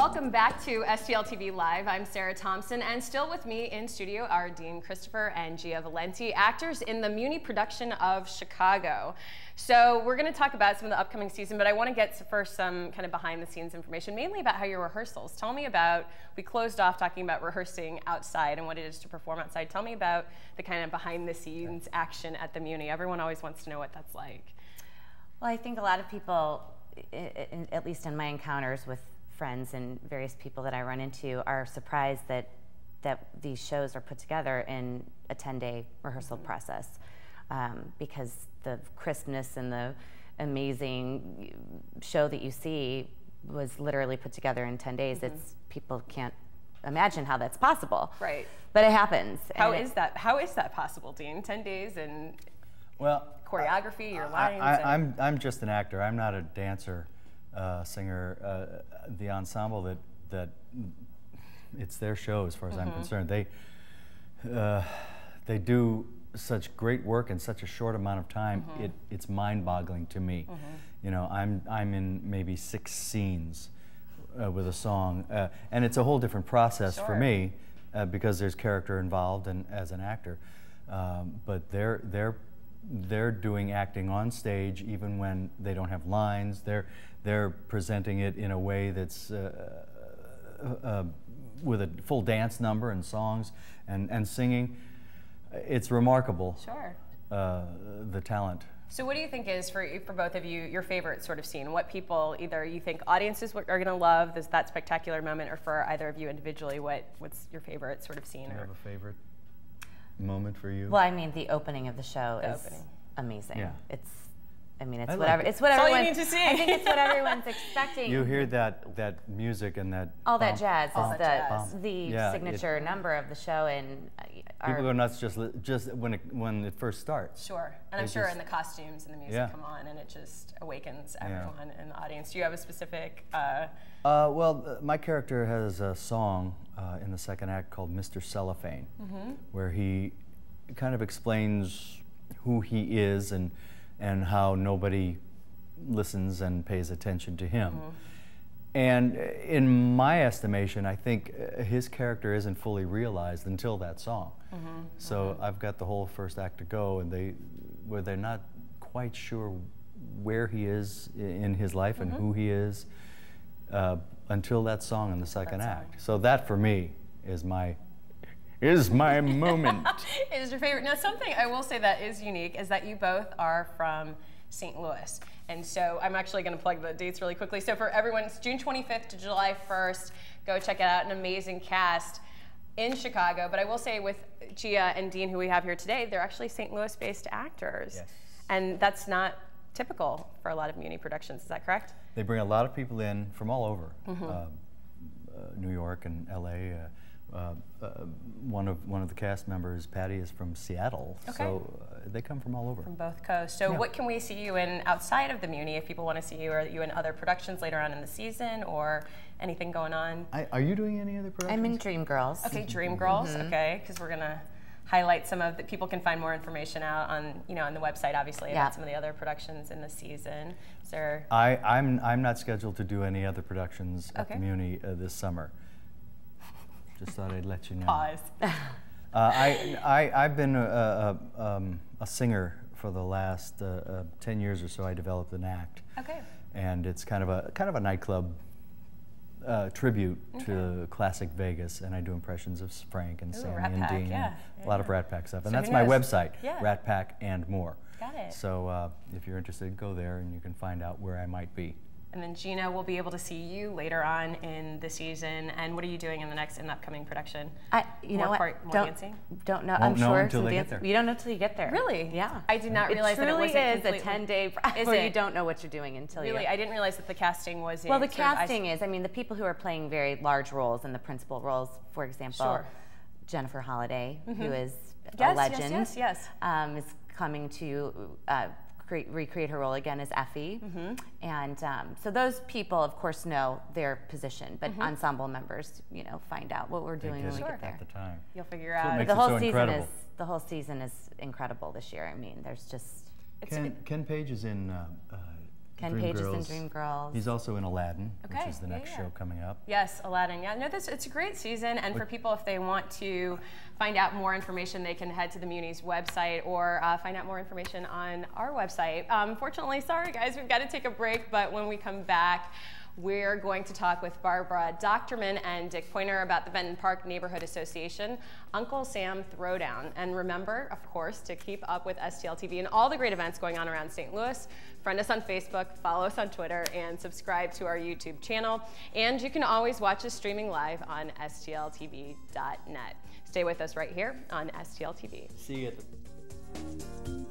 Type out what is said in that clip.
Welcome back to STL TV Live. I'm Sarah Thompson, and still with me in studio are Dean Christopher and Gia Valenti, actors in the Muny production of Chicago. So we're going to talk about some of the upcoming season, but I want to get first some kind of behind-the-scenes information, mainly about how your rehearsals. Tell me about, we closed off talking about rehearsing outside and what it is to perform outside. Tell me about the kind of behind-the-scenes action at the Muny. Everyone always wants to know what that's like. Well, I think a lot of people, at least in my encounters with friends and various people that I run into, are surprised that these shows are put together in a 10-day rehearsal process, because the crispness and the amazing show that you see was literally put together in 10 days. It's, people can't imagine how that's possible. Right. But it happens. How is that possible, Dean? 10 days and choreography, your lines? I'm just an actor. I'm not a dancer. Singer, the ensemble that it's their show as far as I'm concerned. They do such great work in such a short amount of time. It's mind-boggling to me. You know, I'm in maybe 6 scenes with a song, and it's a whole different process for me because there's character involved and as an actor. But they're doing acting on stage even when they don't have lines. They're presenting it in a way that's with a full dance number and songs and singing. It's remarkable. Sure. The talent. So what do you think is, for both of you, your favorite sort of scene? What people either you think audiences are going to love, is that spectacular moment, or for either of you individually, what's your favorite sort of scene? Do you have a favorite moment for you? Well, I mean, the opening of the show is amazing. Yeah. I mean, it's I whatever. like it. It's what everyone. All you need to see. I think it's what everyone's expecting. You hear that music and that all that jazz is the yeah, signature number of the show, and people go nuts just when it first starts. Sure, and I'm sure in the costumes and the music come on, and it just awakens everyone in the audience. Do you have a specific? Well, my character has a song in the second act called Mr. Cellophane, where he kind of explains who he is and how nobody listens and pays attention to him. And in my estimation, I think his character isn't fully realized until that song. So I've got the whole first act to go, and where they're not quite sure where he is in his life and who he is until that song in the second act. So that for me is my moment. It is your favorite. Now, something I will say that is unique is that you both are from St. Louis. And so I'm actually going to plug the dates really quickly. So for everyone, it's June 25th to July 1st. Go check it out. An amazing cast in Chicago. But I will say with Gia and Dean, who we have here today, they're actually St. Louis-based actors. Yes. And that's not typical for a lot of Muny productions. Is that correct? They bring a lot of people in from all over. New York and LA. One of the cast members, Patty, is from Seattle, so they come from all over. From both coasts. So what can we see you in outside of the Muny if people want to see you? Are you in other productions later on in the season, or anything going on? Are you doing any other productions? I'm in Dreamgirls. Okay, Dreamgirls. Okay, because we're gonna highlight some of the people can find more information out on on the website, obviously, about some of the other productions in the season. Is there? I'm not scheduled to do any other productions at the Muny this summer. Just thought I'd let you know. Pause. I've been a singer for the last 10 years or so. I developed an act. Okay. And it's kind of a nightclub tribute to classic Vegas, and I do impressions of Frank and Sammy and Dean, a lot of Rat Pack stuff. And that's my website, Rat Pack and More. Got it. So if you're interested, go there and you can find out where I might be. And then Gina, we'll be able to see you later on in the season. And what are you doing in the upcoming production? You know what? More dancing? Don't know. I'm sure until they get there. You don't know until you get there. Really? Yeah. I did not realize that it was a 10-day process where you don't know what you're doing until you. Really, I didn't realize that the casting was. Well, the casting is. I mean, the people who are playing very large roles and the principal roles, for example, Jennifer Holliday, who is a legend, is coming to. Recreate her role again as Effie, and so those people, of course, know their position, but ensemble members, find out what we're doing when we get there. At the time. You'll figure out. But the whole season is incredible this year. I mean, there's just Ken Page is in Ken Pages and Dream Girls. He's also in Aladdin, which is the next show coming up. Yes, Aladdin. Yeah, no, it's a great season, and for people, if they want to find out more information, they can head to the Muny's website or find out more information on our website. Unfortunately, sorry guys, we've got to take a break, but when we come back, we're going to talk with Barbara Doctorman and Dick Pointer about the Benton Park Neighborhood Association Uncle Sam Throwdown. And remember, of course, to keep up with STL TV and all the great events going on around St. Louis. Friend us on Facebook, follow us on Twitter, and subscribe to our YouTube channel. And you can always watch us streaming live on stltv.net. Stay with us right here on STL TV. See you at the